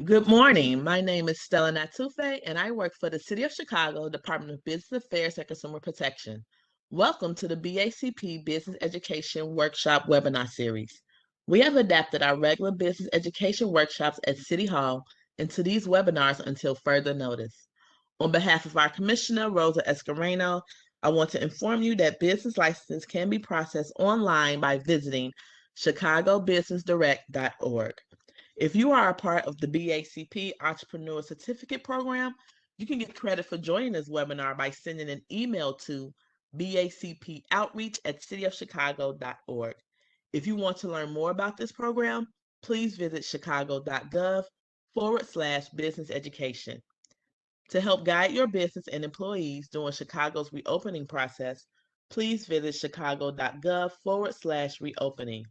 Good morning. My name is Stella Natufe, and I work for the City of Chicago Department of Business Affairs and Consumer Protection. Welcome to the BACP Business Education Workshop webinar series. We have adapted our regular business education workshops at City Hall into these webinars until further notice. On behalf of our Commissioner, Rosa Escareno, I want to inform you that business licenses can be processed online by visiting chicagobusinessdirect.org. If you are a part of the BACP Entrepreneur Certificate Program, you can get credit for joining this webinar by sending an email to bacpoutreach@cityofchicago.org. If you want to learn more about this program, please visit chicago.gov/business education. To help guide your business and employees during Chicago's reopening process, please visit chicago.gov/reopening.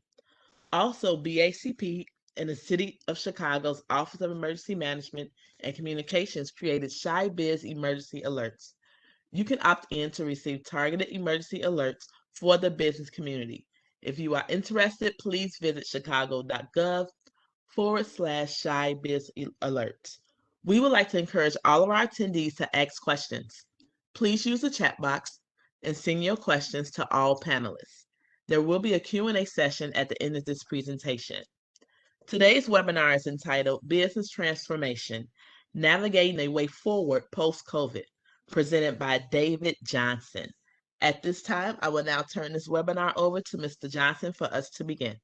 Also, BACP and the City of Chicago's Office of Emergency Management and Communications created Shy Biz Emergency Alerts. You can opt in to receive targeted emergency alerts for the business community. If you are interested, please visit chicago.gov/Shy Biz Alerts. We would like to encourage all of our attendees to ask questions. Please use the chat box and send your questions to all panelists. There will be a Q&A session at the end of this presentation. Today's webinar is entitled Business Transformation, Navigating a Way Forward Post-COVID, presented by David Johnson. At this time, I will now turn this webinar over to Mr. Johnson for us to begin.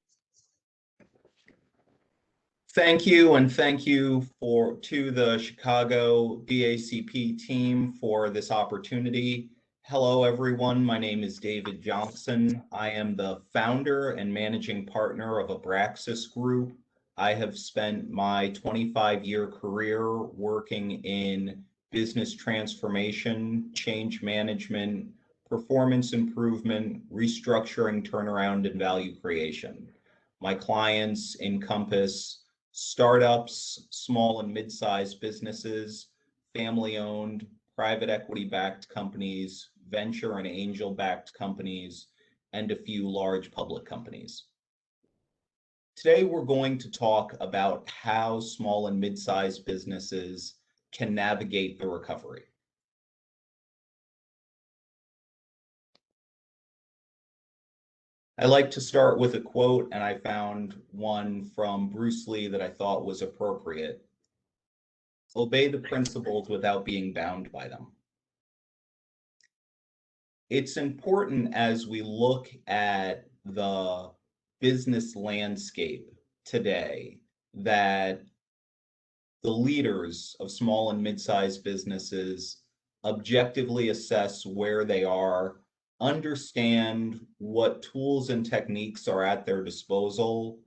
Thank you, and thank you to the Chicago BACP team for this opportunity. Hello, everyone. My name is David Johnson. I am the founder and managing partner of Abraxas Group. I have spent my 25-year career working in business transformation, change management, performance improvement, restructuring, turnaround, and value creation. My clients encompass startups, small and mid-sized businesses, family-owned, private equity-backed companies, venture and angel-backed companies, and a few large public companies. Today, we're going to talk about how small and mid-sized businesses can navigate the recovery. I like to start with a quote, and I found one from Bruce Lee that I thought was appropriate. Obey the principles without being bound by them. It's important as we look at the business landscape today that the leaders of small and mid-sized businesses objectively assess where they are, understand what tools and techniques are at their disposal,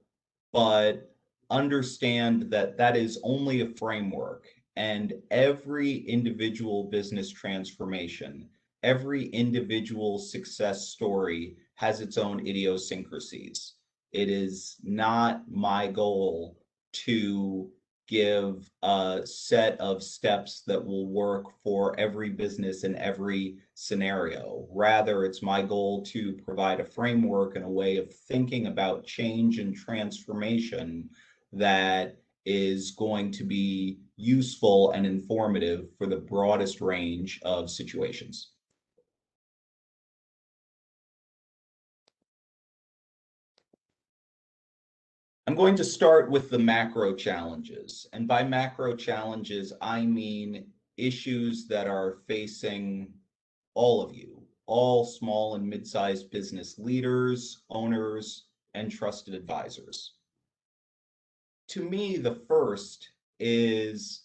but understand that that is only a framework, and every individual business transformation, every individual success story has its own idiosyncrasies. It is not my goal to give a set of steps that will work for every business in every scenario. Rather, it's my goal to provide a framework and a way of thinking about change and transformation that is going to be useful and informative for the broadest range of situations. I'm going to start with the macro challenges. And by macro challenges, I mean issues that are facing all of you, all small and mid-sized business leaders, owners, and trusted advisors. To me, the first is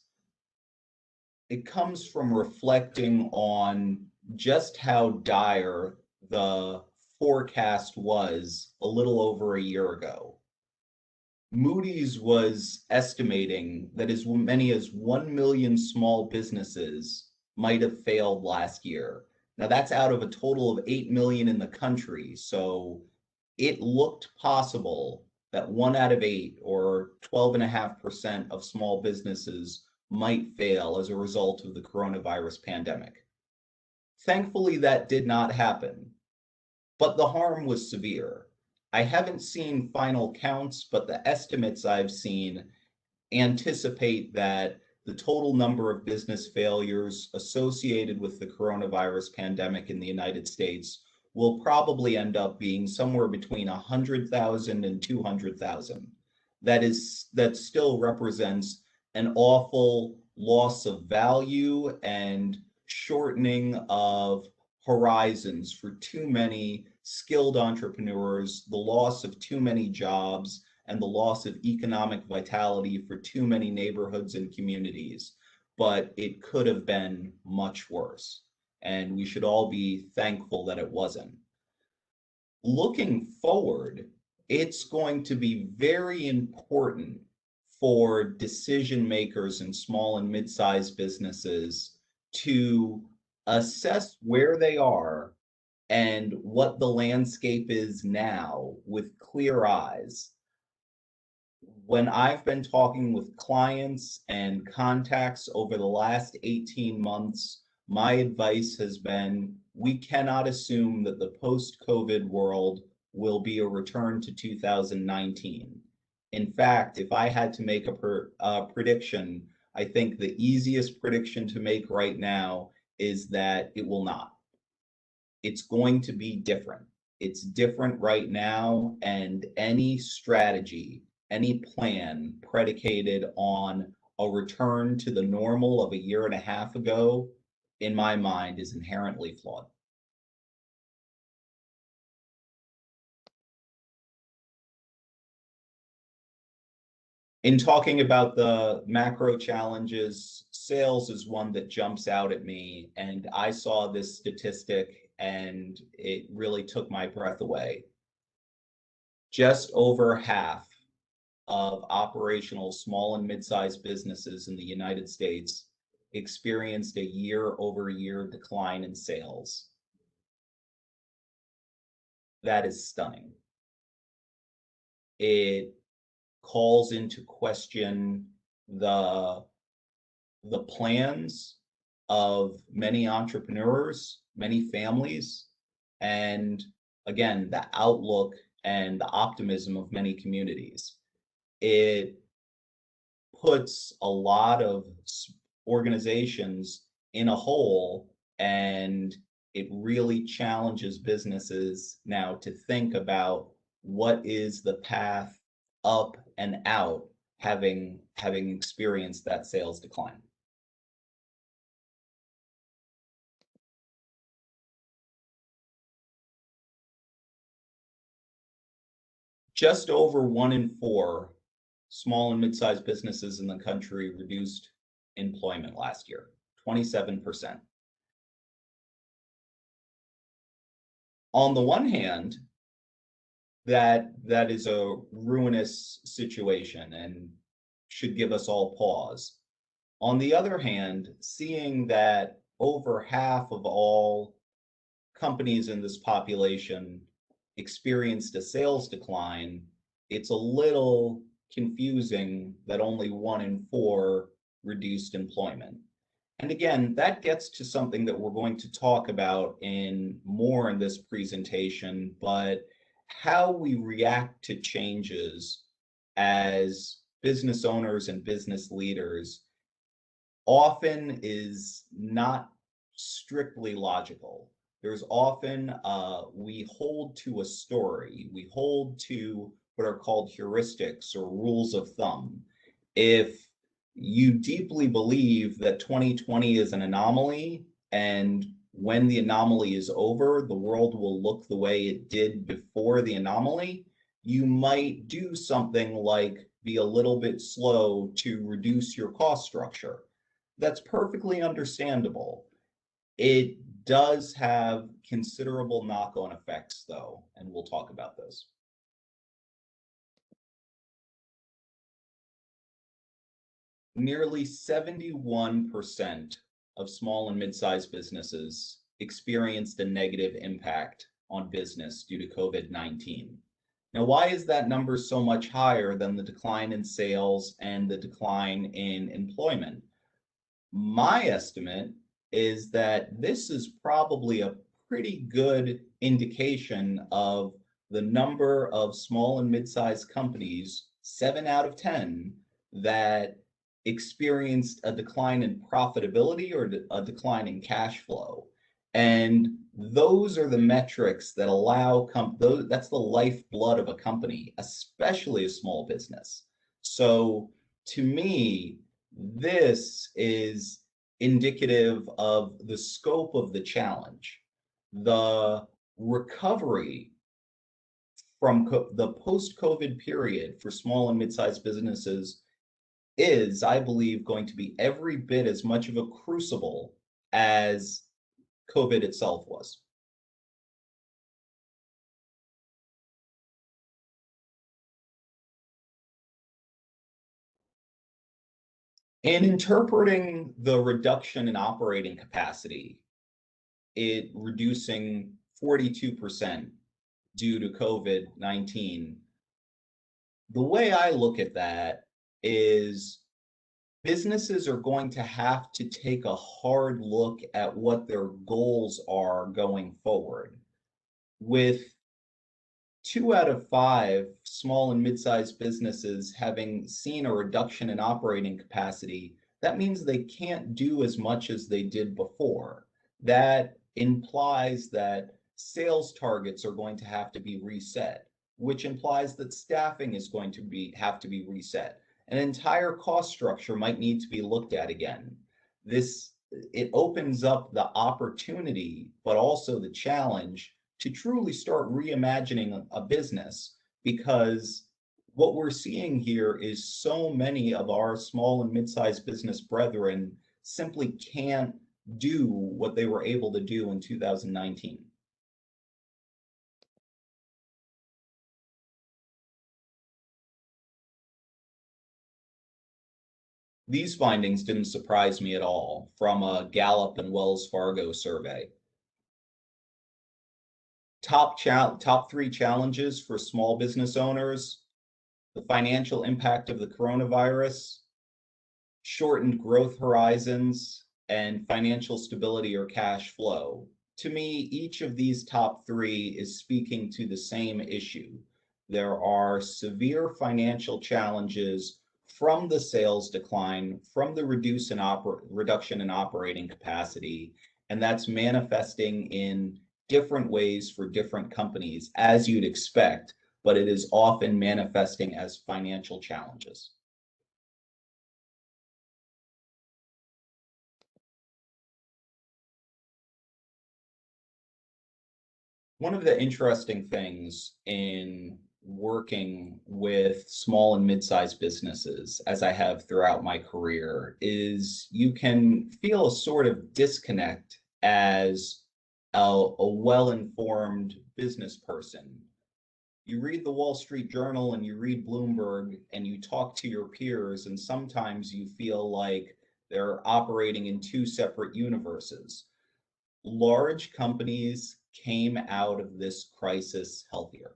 it comes from reflecting on just how dire the forecast was a little over a year ago. Moody's was estimating that as many as 1 million small businesses might have failed last year. Now that's out of a total of 8 million in the country. So it looked possible that 1 out of 8 or 12.5% of small businesses might fail as a result of the coronavirus pandemic. Thankfully, that did not happen, but the harm was severe. I haven't seen final counts, but the estimates I've seen anticipate that the total number of business failures associated with the coronavirus pandemic in the United States will probably end up being somewhere between 100,000 and 200,000. That still represents an awful loss of value and shortening of horizons for too many skilled entrepreneurs, the loss of too many jobs, and the loss of economic vitality for too many neighborhoods and communities. But it could have been much worse. And we should all be thankful that it wasn't. Looking forward, it's going to be very important for decision makers in small and mid-sized businesses to assess where they are and what the landscape is now with clear eyes. When I've been talking with clients and contacts over the last 18 months, my advice has been we cannot assume that the post-COVID world will be a return to 2019. In fact, if I had to make a prediction, I think the easiest prediction to make right now is that it will not. It's going to be different. It's different right now, and any strategy, any plan predicated on a return to the normal of a year and a half ago, in my mind, is inherently flawed. In talking about the macro challenges, sales is one that jumps out at me. And I saw this statistic and it really took my breath away. Just over half of operational small and mid-sized businesses in the United States experienced a year-over-year decline in sales. That is stunning. It calls into question the plans of many entrepreneurs, many families, and again, the outlook and the optimism of many communities. It puts a lot of organizations in a hole, and it really challenges businesses now to think about what is the path up and out, having experienced that sales decline. Just over 1 in 4 small and mid-sized businesses in the country reduced employment last year, 27%. On the one hand, that is a ruinous situation and should give us all pause. On the other hand, seeing that over half of all companies in this population experienced a sales decline, it's a little confusing that only 1 in 4 reduced employment. And again, that gets to something that we're going to talk about more in this presentation, but how we react to changes as business owners and business leaders often is not strictly logical. There's often, we hold to a story, we hold to what are called heuristics or rules of thumb. If you deeply believe that 2020 is an anomaly, and when the anomaly is over, the world will look the way it did before the anomaly, you might do something like be a little bit slow to reduce your cost structure. That's perfectly understandable. It does have considerable knock-on effects, though, and we'll talk about those. Nearly 71% of small and mid-sized businesses experienced a negative impact on business due to COVID-19. Now, why is that number so much higher than the decline in sales and the decline in employment? My estimate is that this is probably a pretty good indication of the number of small and mid-sized companies, 7 out of 10, that experienced a decline in profitability or a decline in cash flow. And those are the metrics that allow that's the lifeblood of a company, especially a small business. So to me, this is indicative of the scope of the challenge. The recovery from the post-COVID period for small and mid-sized businesses is, I believe, going to be every bit as much of a crucible as COVID itself was. In interpreting the reduction in operating capacity, it reducing 42% due to COVID-19, the way I look at that is businesses are going to have to take a hard look at what their goals are going forward. With 2 out of 5 small and mid-sized businesses having seen a reduction in operating capacity, that means they can't do as much as they did before. That implies that sales targets are going to have to be reset, which implies that staffing is going to have to be reset. An entire cost structure might need to be looked at again. It opens up the opportunity, but also the challenge to truly start reimagining a business, because what we're seeing here is so many of our small and mid-sized business brethren simply can't do what they were able to do in 2019. These findings didn't surprise me at all from a Gallup and Wells Fargo survey. Top 3 challenges for small business owners: the financial impact of the coronavirus, shortened growth horizons, and financial stability or cash flow. To me, each of these top 3 is speaking to the same issue. There are severe financial challenges from the sales decline, from the reduction in operating capacity, and that's manifesting in different ways for different companies, as you'd expect, but it is often manifesting as financial challenges. One of the interesting things in working with small and mid-sized businesses, as I have throughout my career, is you can feel a sort of disconnect as a well-informed business person. You read the Wall Street Journal and you read Bloomberg and you talk to your peers, and sometimes you feel like they're operating in 2 separate universes. Large companies came out of this crisis healthier.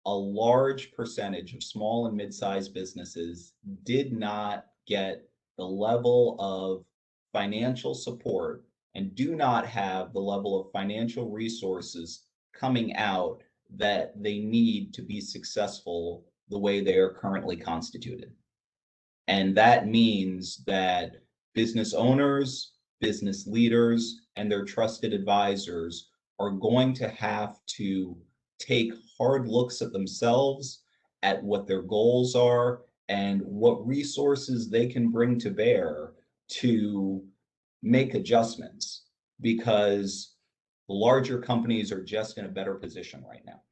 A large percentage of small and mid-sized businesses did not get the level of financial support and do not have the level of financial resources coming out that they need to be successful the way they are currently constituted. And that means that business owners, business leaders, and their trusted advisors are going to have to take hard looks at themselves, at what their goals are, and what resources they can bring to bear to make adjustments, because the larger companies are just in a better position right now.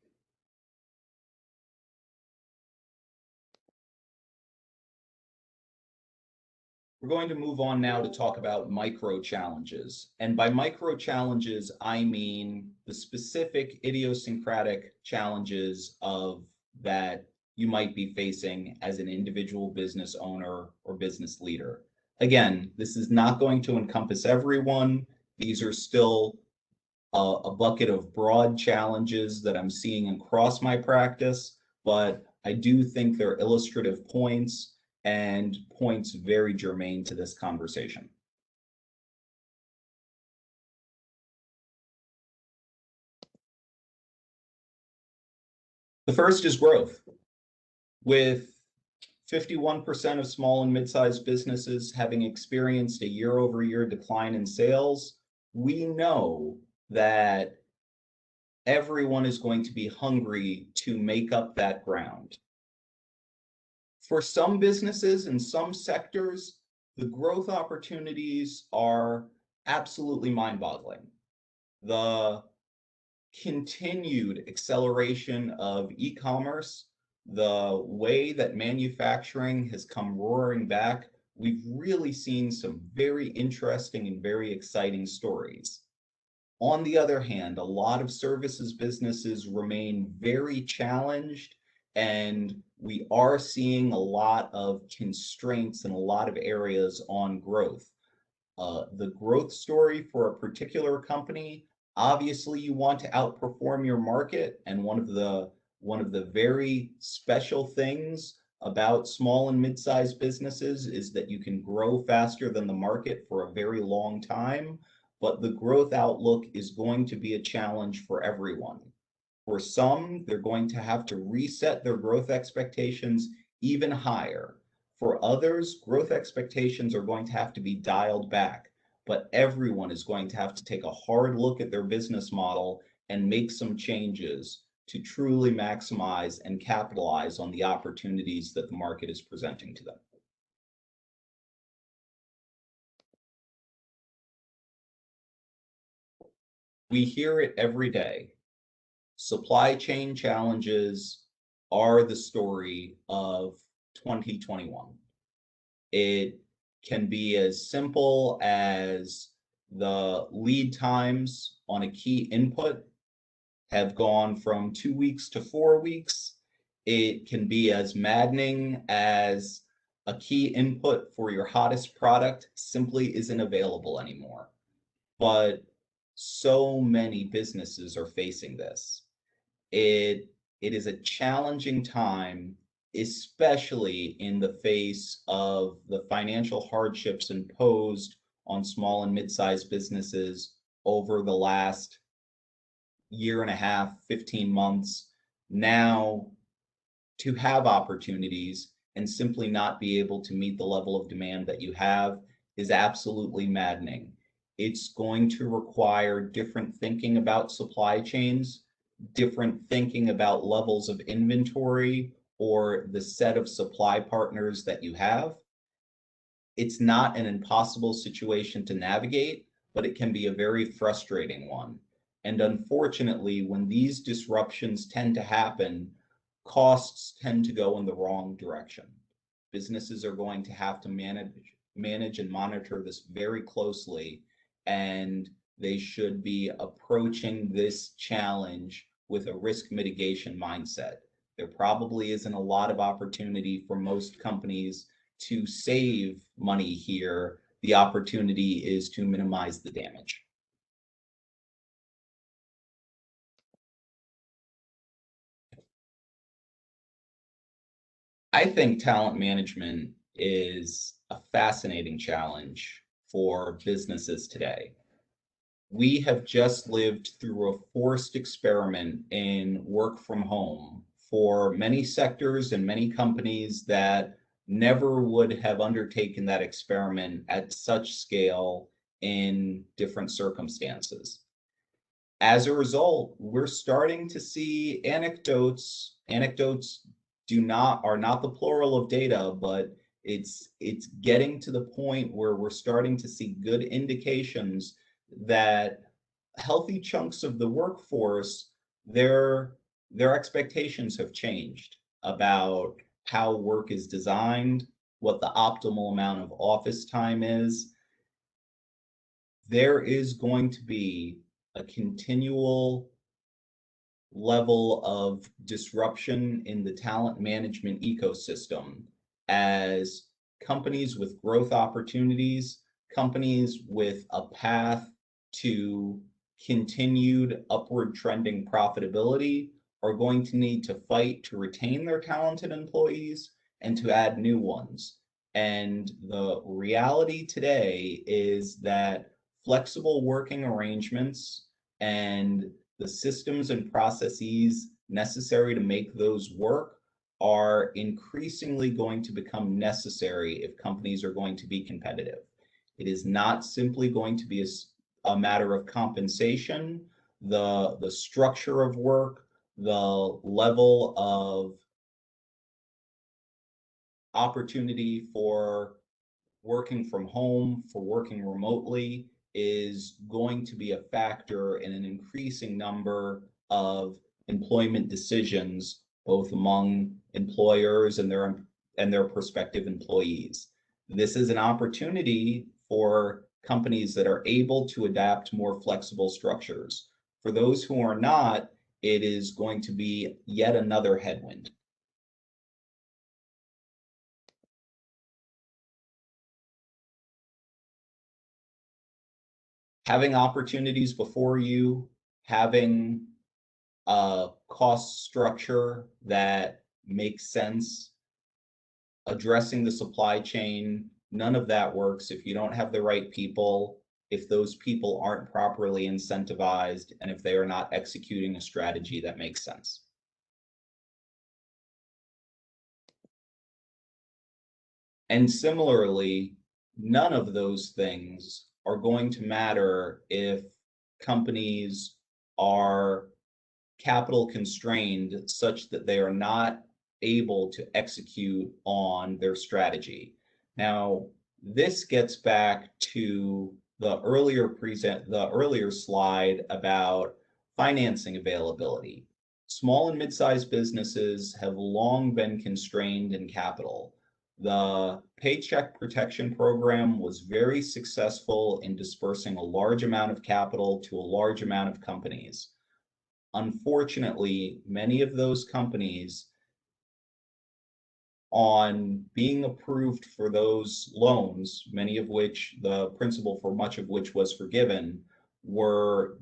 We're going to move on now to talk about micro challenges. And by micro challenges, I mean the specific idiosyncratic challenges of that you might be facing as an individual business owner or business leader. Again, this is not going to encompass everyone. These are still a bucket of broad challenges that I'm seeing across my practice, but I do think they're illustrative points and points very germane to this conversation. The first is growth. With 51% of small and mid-sized businesses having experienced a year-over-year decline in sales, we know that everyone is going to be hungry to make up that ground. For some businesses and some sectors, the growth opportunities are absolutely mind-boggling. The continued acceleration of e-commerce, the way that manufacturing has come roaring back, we've really seen some very interesting and very exciting stories. On the other hand, a lot of services businesses remain very challenged, and we are seeing a lot of constraints in a lot of areas on growth. The growth story for a particular company, obviously you want to outperform your market, and one of the very special things about small and mid-sized businesses is that you can grow faster than the market for a very long time, but the growth outlook is going to be a challenge for everyone. For some, they're going to have to reset their growth expectations even higher. For others, growth expectations are going to have to be dialed back, but everyone is going to have to take a hard look at their business model and make some changes to truly maximize and capitalize on the opportunities that the market is presenting to them. We hear it every day. Supply chain challenges are the story of 2021. It can be as simple as the lead times on a key input have gone from 2 weeks to 4 weeks. It can be as maddening as a key input for your hottest product simply isn't available anymore. But so many businesses are facing this. It is a challenging time, especially in the face of the financial hardships imposed on small and mid-sized businesses over the last year and a half, 15 months. Now, to have opportunities and simply not be able to meet the level of demand that you have is absolutely maddening. It's going to require different thinking about supply chains, different thinking about levels of inventory or the set of supply partners that you have. It's not an impossible situation to navigate, but it can be a very frustrating one. And unfortunately, when these disruptions tend to happen, costs tend to go in the wrong direction. Businesses are going to have to manage and monitor this very closely, and they should be approaching this challenge with a risk mitigation mindset. There probably isn't a lot of opportunity for most companies to save money here. The opportunity is to minimize the damage. I think talent management is a fascinating challenge for businesses today. We have just lived through a forced experiment in work from home for many sectors and many companies that never would have undertaken that experiment at such scale in different circumstances. As a result, we're starting to see anecdotes. Anecdotes are not the plural of data, but it's getting to the point where we're starting to see good indications that healthy chunks of the workforce, their expectations have changed about how work is designed, what the optimal amount of office time is. There is going to be a continual level of disruption in the talent management ecosystem as companies with growth opportunities, companies with a path to continued upward trending profitability are going to need to fight to retain their talented employees and to add new ones. And the reality today is that flexible working arrangements and the systems and processes necessary to make those work are increasingly going to become necessary if companies are going to be competitive. It is not simply going to be a matter of compensation, the structure of work, the level of opportunity for working from home, for working remotely is going to be a factor in an increasing number of employment decisions, both among employers and their prospective employees. This is an opportunity for companies that are able to adapt more flexible structures. For those who are not, it is going to be yet another headwind. Having opportunities before you, having a cost structure that makes sense, addressing the supply chain, none of that works if you don't have the right people, if those people aren't properly incentivized, and if they are not executing a strategy that makes sense. And similarly, none of those things are going to matter if companies are capital constrained such that they are not able to execute on their strategy. Now, this gets back to the earlier slide about financing availability. Small and mid-sized businesses have long been constrained in capital. The Paycheck Protection Program was very successful in dispersing a large amount of capital to a large amount of companies. Unfortunately, many of those companies, on being approved for those loans, many of which the principal for much of which was forgiven,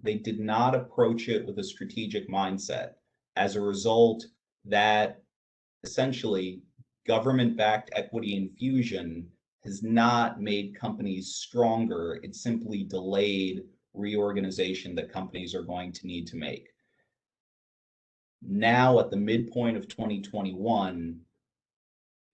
they did not approach it with a strategic mindset. As a result, that essentially government-backed equity infusion has not made companies stronger. It simply delayed reorganization that companies are going to need to make. Now, at the midpoint of 2021,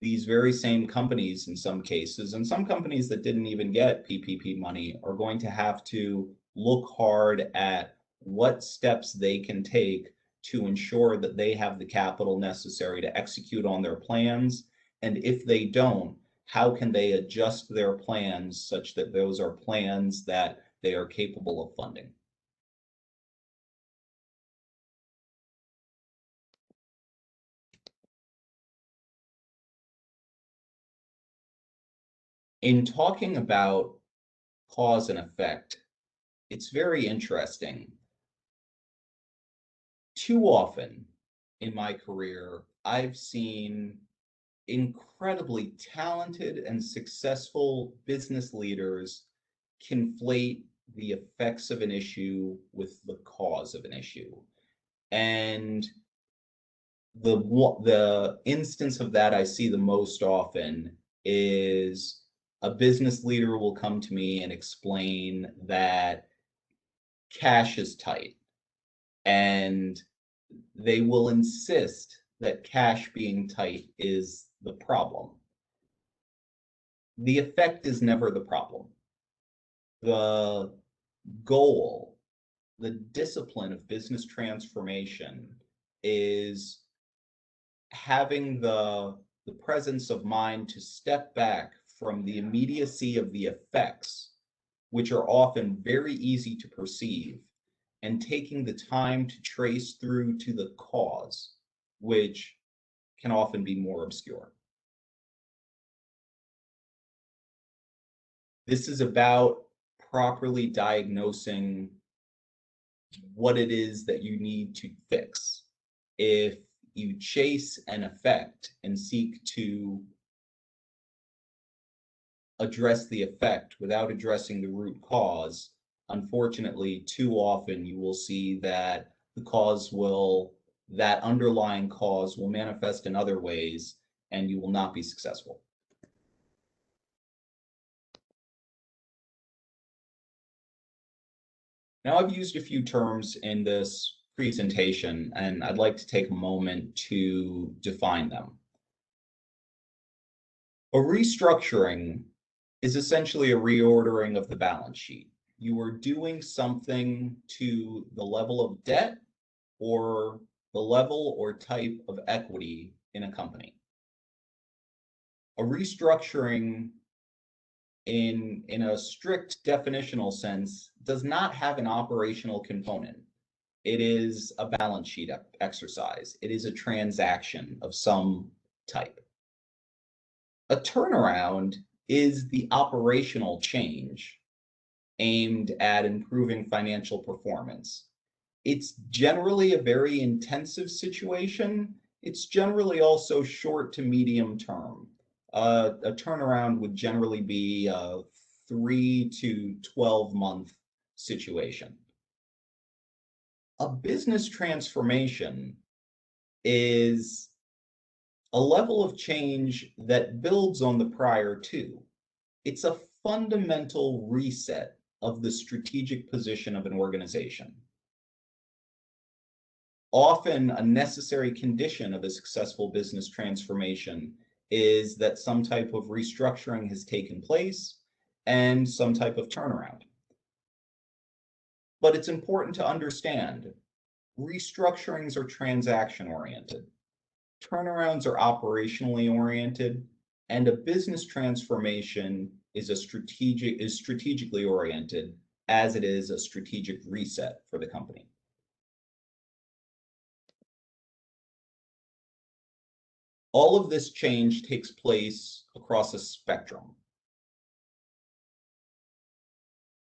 these very same companies, in some cases, and some companies that didn't even get PPP money, are going to have to look hard at what steps they can take to ensure that they have the capital necessary to execute on their plans. And if they don't, how can they adjust their plans such that those are plans that they are capable of funding? In talking about cause and effect, it's very interesting. Too often in my career, I've seen incredibly talented and successful business leaders conflate the effects of an issue with the cause of an issue. And the instance of that I see the most often is a business leader will come to me and explain that cash is tight, and they will insist that cash being tight is the problem. The effect is never the problem. The goal, the discipline of business transformation is having the presence of mind to step back from the immediacy of the effects, which are often very easy to perceive, and taking the time to trace through to the cause, which can often be more obscure. This is about properly diagnosing what it is that you need to fix. If you chase an effect and seek to address the effect without addressing the root cause, unfortunately, too often you will see that that underlying cause will manifest in other ways and you will not be successful. Now, I've used a few terms in this presentation, and I'd like to take a moment to define them. A restructuring is essentially a reordering of the balance sheet. You are doing something to the level of debt or the level or type of equity in a company. A restructuring in a strict definitional sense does not have an operational component. It is a balance sheet exercise. It is a transaction of some type. A turnaround is the operational change aimed at improving financial performance. It's generally a very intensive situation. It's generally also short to medium term. A turnaround would generally be a 3 to 12-month situation. A business transformation is a level of change that builds on the prior two. It's a fundamental reset of the strategic position of an organization. Often, a necessary condition of a successful business transformation is that some type of restructuring has taken place and some type of turnaround. But it's important to understand restructurings are transaction oriented, turnarounds are operationally oriented, and a business transformation is strategically oriented, as it is a strategic reset for the company. All of this change takes place across a spectrum,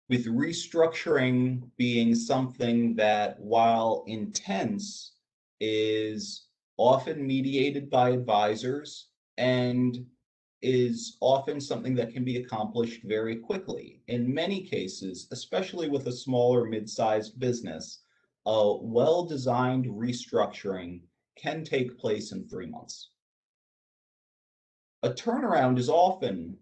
with restructuring being something that, while intense, is often mediated by advisors and is often something that can be accomplished very quickly. In many cases, especially with a smaller mid-sized business, a well-designed restructuring can take place in 3 months. A turnaround is often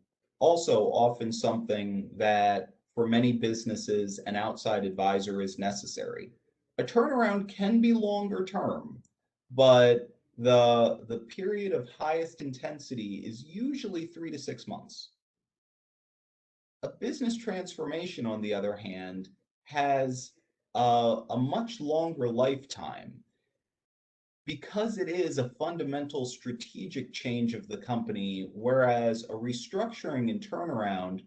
something that for many businesses an outside advisor is necessary. A turnaround can be longer term, but the period of highest intensity is usually 3 to 6 months. A business transformation, on the other hand, has a much longer lifetime because it is a fundamental strategic change of the company, whereas a restructuring and turnaround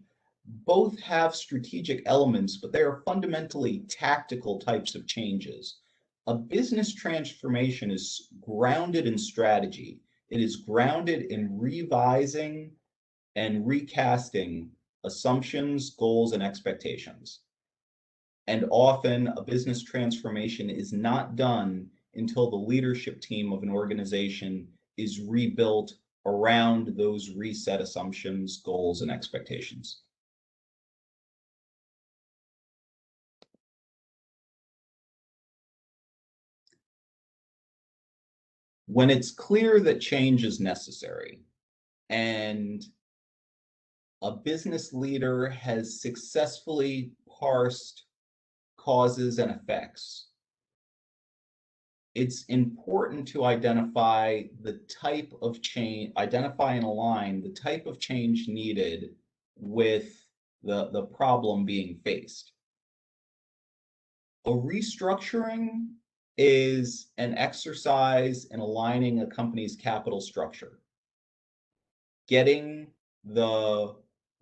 both have strategic elements, but they are fundamentally tactical types of changes. A business transformation is grounded in strategy. It is grounded in revising and recasting assumptions, goals, and expectations. And often a business transformation is not done until the leadership team of an organization is rebuilt around those reset assumptions, goals, and expectations. When it's clear that change is necessary and a business leader has successfully parsed causes and effects, it's important to identify the type of change, identify and align the type of change needed with the problem being faced. A restructuring is an exercise in aligning a company's capital structure, getting the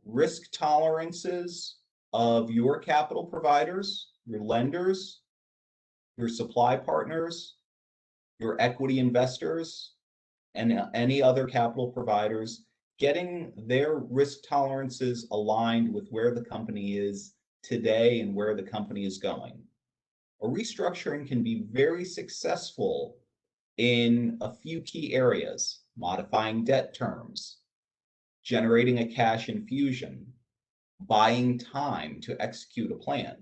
risk tolerances of your capital providers, your lenders, your supply partners, your equity investors, and any other capital providers, getting their risk tolerances aligned with where the company is today and where the company is going. A restructuring can be very successful in a few key areas: modifying debt terms, generating a cash infusion, buying time to execute a plan.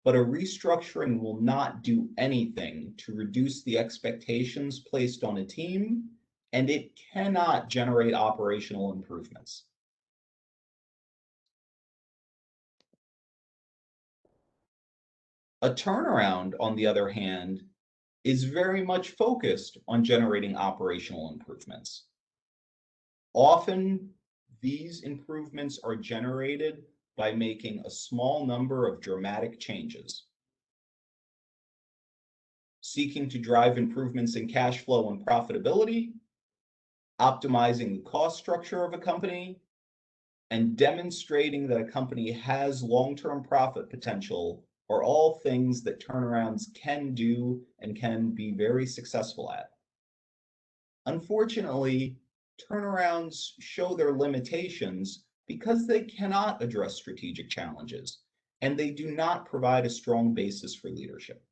But a restructuring will not do anything to reduce the expectations placed on a team, and it cannot generate operational improvements. A turnaround, on the other hand, is very much focused on generating operational improvements. Often, these improvements are generated by making a small number of dramatic changes, seeking to drive improvements in cash flow and profitability, optimizing the cost structure of a company, and demonstrating that a company has long-term profit potential are all things that turnarounds can do and can be very successful at. Unfortunately, turnarounds show their limitations because they cannot address strategic challenges and they do not provide a strong basis for leadership.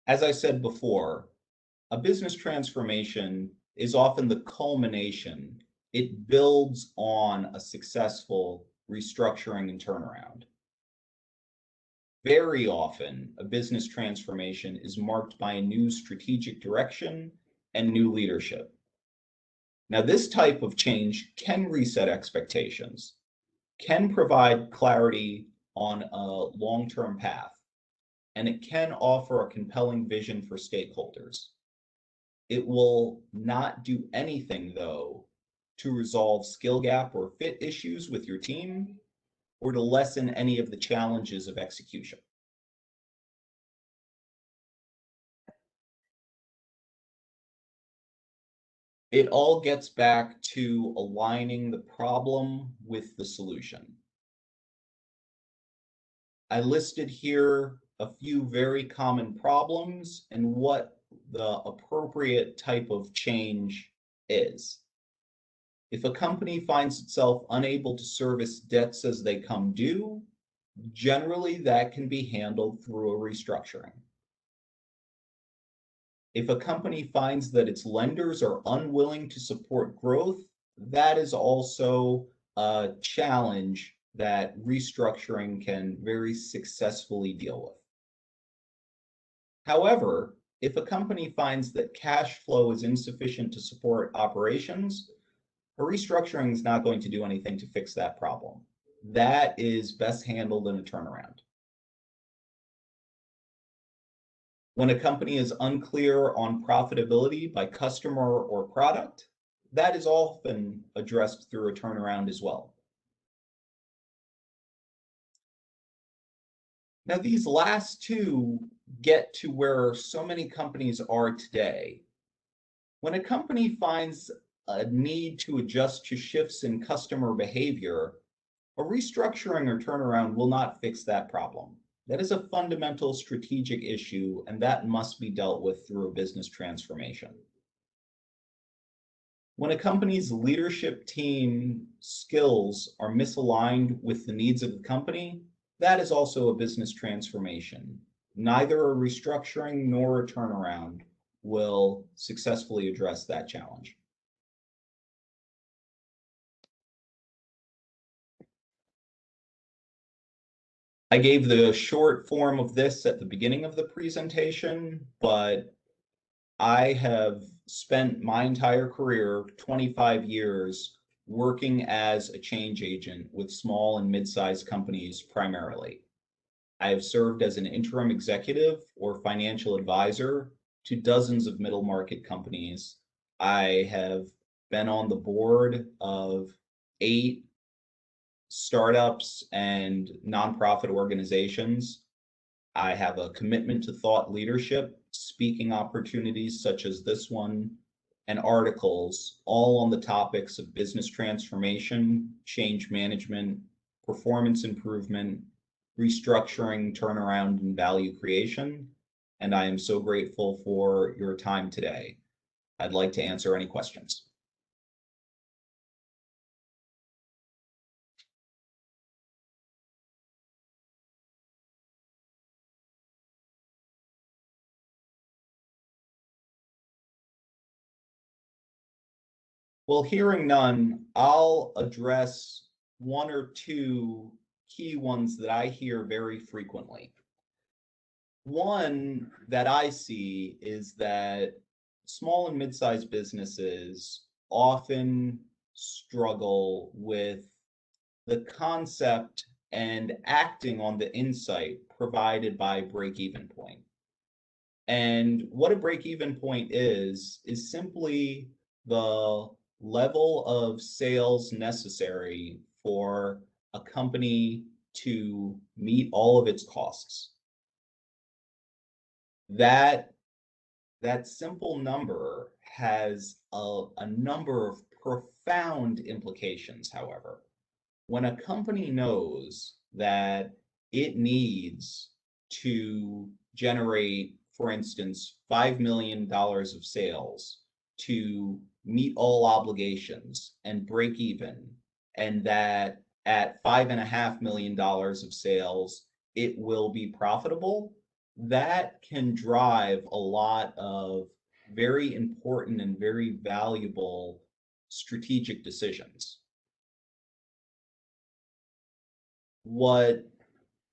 As I said before, a business transformation is often the culmination. It builds on a successful restructuring and turnaround. Very often, a business transformation is marked by a new strategic direction and new leadership. Now, this type of change can reset expectations, can provide clarity on a long-term path, and it can offer a compelling vision for stakeholders. It will not do anything, though, to resolve skill gap or fit issues with your team or to lessen any of the challenges of execution. It all gets back to aligning the problem with the solution. I listed here a few very common problems and what the appropriate type of change is. If a company finds itself unable to service debts as they come due, generally that can be handled through a restructuring. If a company finds that its lenders are unwilling to support growth, that is also a challenge that restructuring can very successfully deal with. However, if a company finds that cash flow is insufficient to support operations, a restructuring is not going to do anything to fix that problem. That is best handled in a turnaround. When a company is unclear on profitability by customer or product, that is often addressed through a turnaround as well. Now, these last two get to where so many companies are today. When a company finds a need to adjust to shifts in customer behavior, a restructuring or turnaround will not fix that problem. That is a fundamental strategic issue, and that must be dealt with through a business transformation. When a company's leadership team skills are misaligned with the needs of the company, that is also a business transformation. Neither a restructuring nor a turnaround will successfully address that challenge. I gave the short form of this at the beginning of the presentation, but I have spent my entire career, 25 years, working as a change agent with small and mid-sized companies primarily. I have served as an interim executive or financial advisor to dozens of middle market companies. I have been on the board of 8 startups and nonprofit organizations. I have a commitment to thought leadership, speaking opportunities such as this one, and articles all on the topics of business transformation, change management, performance improvement, restructuring, turnaround, and value creation. And I am so grateful for your time today. I'd like to answer any questions. Well, hearing none, I'll address one or two key ones that I hear very frequently. One that I see is that small and mid-sized businesses often struggle with the concept and acting on the insight provided by break-even point. And what a break-even point is simply the level of sales necessary for a company to meet all of its costs. That simple number has a number of profound implications, however. When a company knows that it needs to generate, for instance, $5 million of sales to meet all obligations and break even, and that at $5.5 million of sales, it will be profitable, that can drive a lot of very important and very valuable strategic decisions. What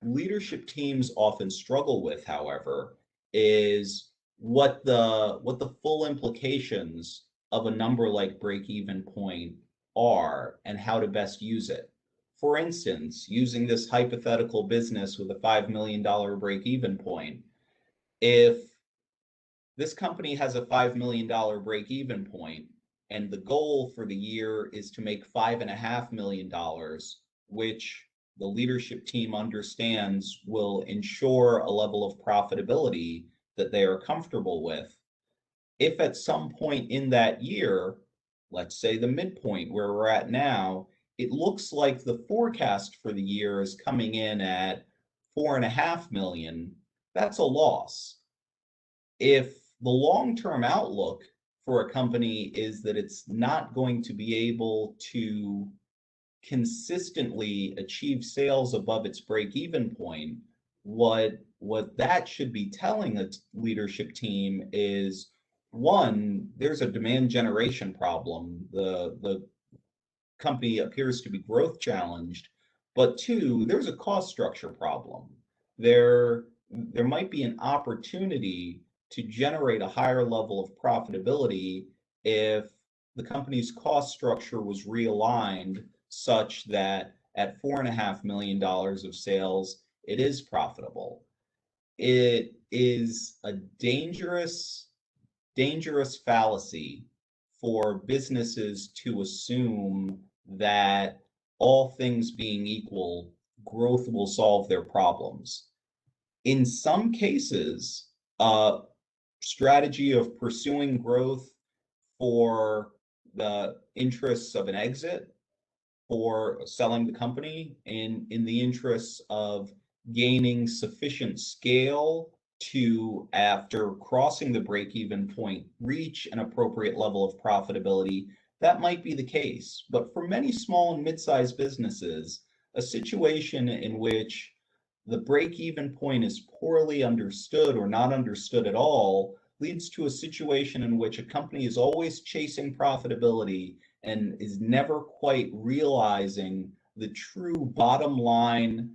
leadership teams often struggle with, however, is what the full implications of a number like break-even point are and how to best use it. For instance, using this hypothetical business with a $5 million break-even point, if this company has a $5 million break-even point, and the goal for the year is to make $5.5 million, which the leadership team understands will ensure a level of profitability that they are comfortable with. If at some point in that year, let's say the midpoint where we're at now, it looks like the forecast for the year is coming in at 4.5 million, that's a loss. If the long-term outlook for a company is that it's not going to be able to consistently achieve sales above its break-even point, what that should be telling a leadership team is, one, there's a demand generation problem. The company appears to be growth challenged, but two, there's a cost structure problem. There might be an opportunity to generate a higher level of profitability if the company's cost structure was realigned such that at $4.5 million of sales, it is profitable. It is a dangerous fallacy for businesses to assume that all things being equal, growth will solve their problems. In some cases, a strategy of pursuing growth for the interests of an exit, for selling the company, in the interests of gaining sufficient scale to, after crossing the break-even point, reach an appropriate level of profitability, that might be the case. But for many small and mid-sized businesses, a situation in which the break-even point is poorly understood or not understood at all leads to a situation in which a company is always chasing profitability and is never quite realizing the true bottom line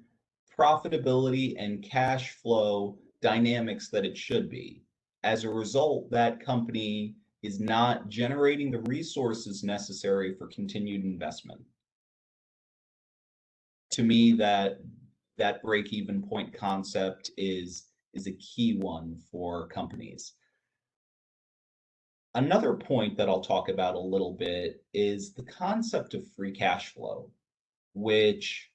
profitability and cash flow dynamics that it should be. As a result, that company is not generating the resources necessary for continued investment. To me, that break-even point concept is a key one for companies. Another point that I'll talk about a little bit is the concept of free cash flow, which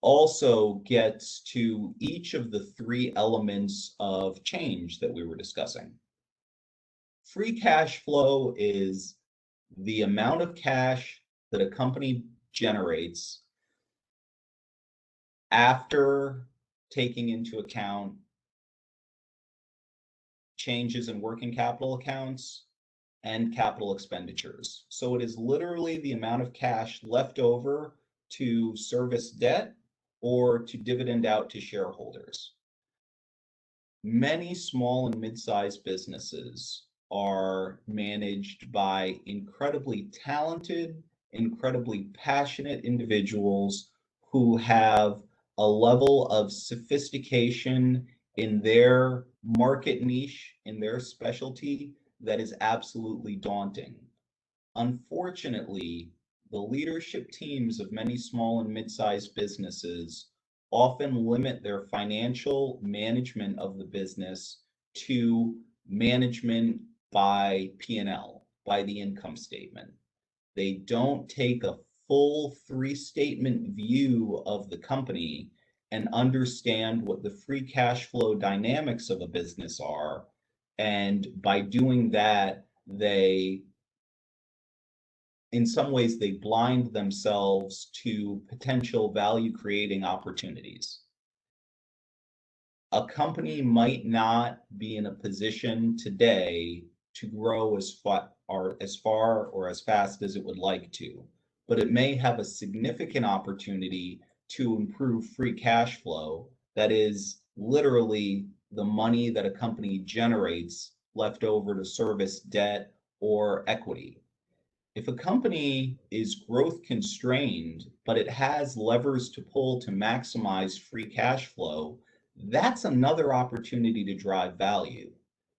also gets to each of the three elements of change that we were discussing. Free cash flow is the amount of cash that a company generates after taking into account changes in working capital accounts and capital expenditures. So it is literally the amount of cash left over to service debt or to dividend out to shareholders. Many small and mid-sized businesses are managed by incredibly talented, incredibly passionate individuals who have a level of sophistication in their market niche, in their specialty, that is absolutely daunting. Unfortunately, the leadership teams of many small and mid-sized businesses often limit their financial management of the business to management by P&L, by the income statement. They don't take a full three-statement view of the company and understand what the free cash flow dynamics of a business are. And by doing that, they in some ways they blind themselves to potential value creating opportunities. A company might not be in a position today to grow as far or as fast as it would like to, but it may have a significant opportunity to improve free cash flow. That is literally the money that a company generates left over to service debt or equity. If a company is growth constrained, but it has levers to pull to maximize free cash flow, that's another opportunity to drive value.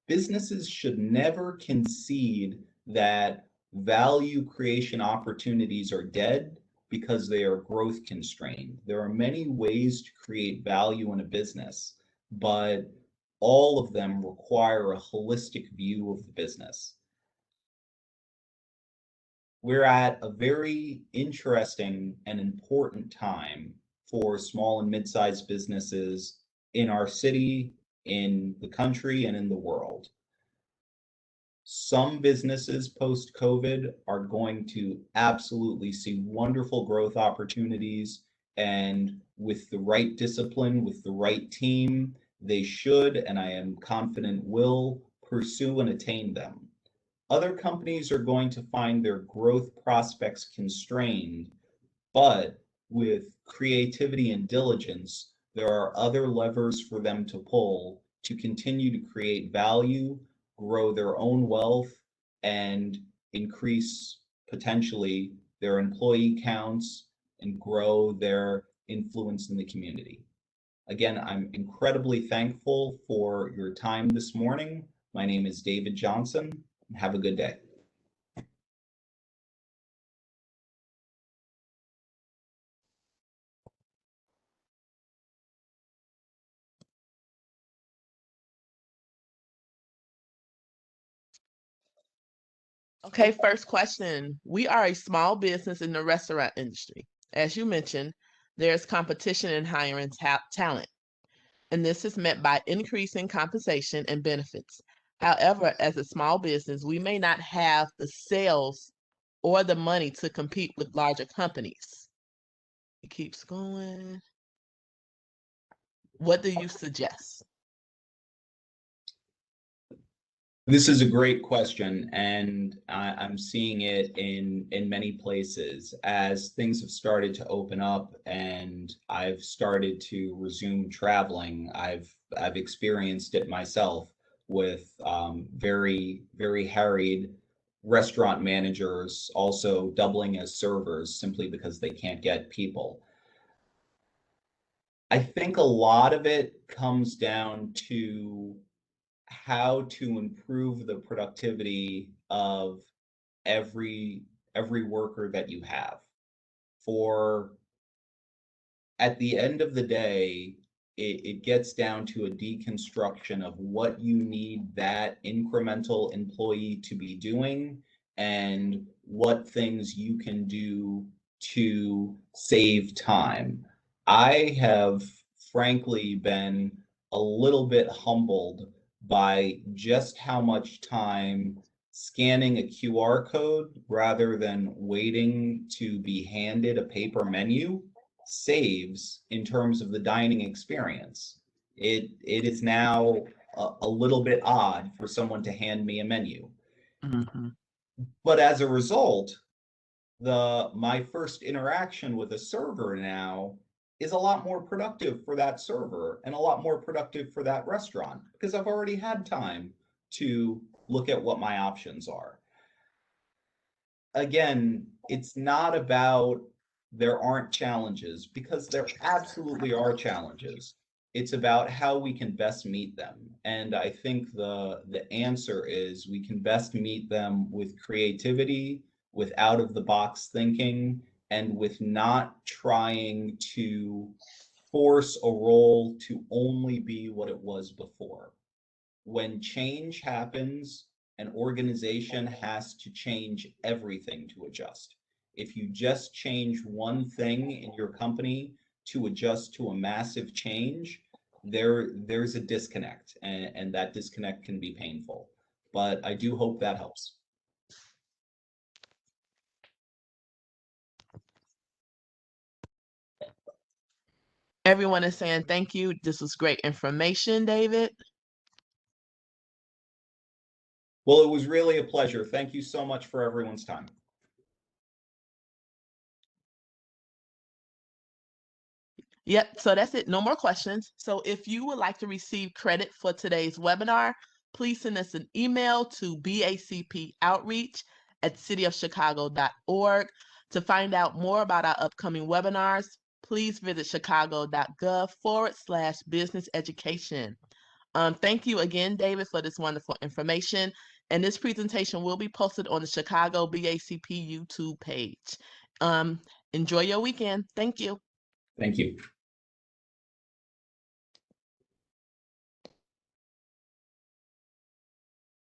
Businesses should never concede that value creation opportunities are dead because they are growth constrained. There are many ways to create value in a business, but all of them require a holistic view of the business. We're at a very interesting and important time for small and mid-sized businesses in our city, in the country, and in the world. Some businesses post-COVID are going to absolutely see wonderful growth opportunities, and with the right discipline, with the right team, they should, and I am confident will, pursue and attain them. Other companies are going to find their growth prospects constrained, but with creativity and diligence, there are other levers for them to pull to continue to create value, grow their own wealth, and increase potentially their employee counts and grow their influence in the community. Again, I'm incredibly thankful for your time this morning. My name is David Johnson. Have a good day. Okay, first question. We are a small business in the restaurant industry. As you mentioned, there's competition in hiring talent, and this is met by increasing compensation and benefits. However, as a small business, we may not have the sales or the money to compete with larger companies. It keeps going. What do you suggest? This is a great question, and I'm seeing it in many places as things have started to open up, and I've started to resume traveling. I've experienced it myself with very harried restaurant managers also doubling as servers simply because they can't get people. I think a lot of it comes down to how to improve the productivity of every every worker that you have. For at the end of the day, it gets down to a deconstruction of what you need that incremental employee to be doing and what things you can do to save time. I have frankly been a little bit humbled by just how much time scanning a QR code rather than waiting to be handed a paper menu saves in terms of the dining experience. It is now a little bit odd for someone to hand me a menu. Mm-hmm. But as a result, my first interaction with a server now is a lot more productive for that server and a lot more productive for that restaurant because I've already had time to look at what my options are. Again, it's not about there aren't challenges because there absolutely are challenges. It's about how we can best meet them. And I think the answer is we can best meet them with creativity, with out of the box thinking, and with not trying to force a role to only be what it was before. When change happens, an organization has to change everything to adjust. If you just change one thing in your company to adjust to a massive change, there's a disconnect, and that disconnect can be painful. But I do hope that helps. Everyone is saying thank you. This was great information, David. Well, it was really a pleasure. Thank you so much for everyone's time. Yep, so that's it. No more questions. So if you would like to receive credit for today's webinar, please send us an email to bacpoutreach@cityofchicago.org. To find out more about our upcoming webinars, please visit chicago.gov/business education. Thank you again, David, for this wonderful information. And this presentation will be posted on the Chicago BACP YouTube page. Enjoy your weekend. Thank you. Thank you.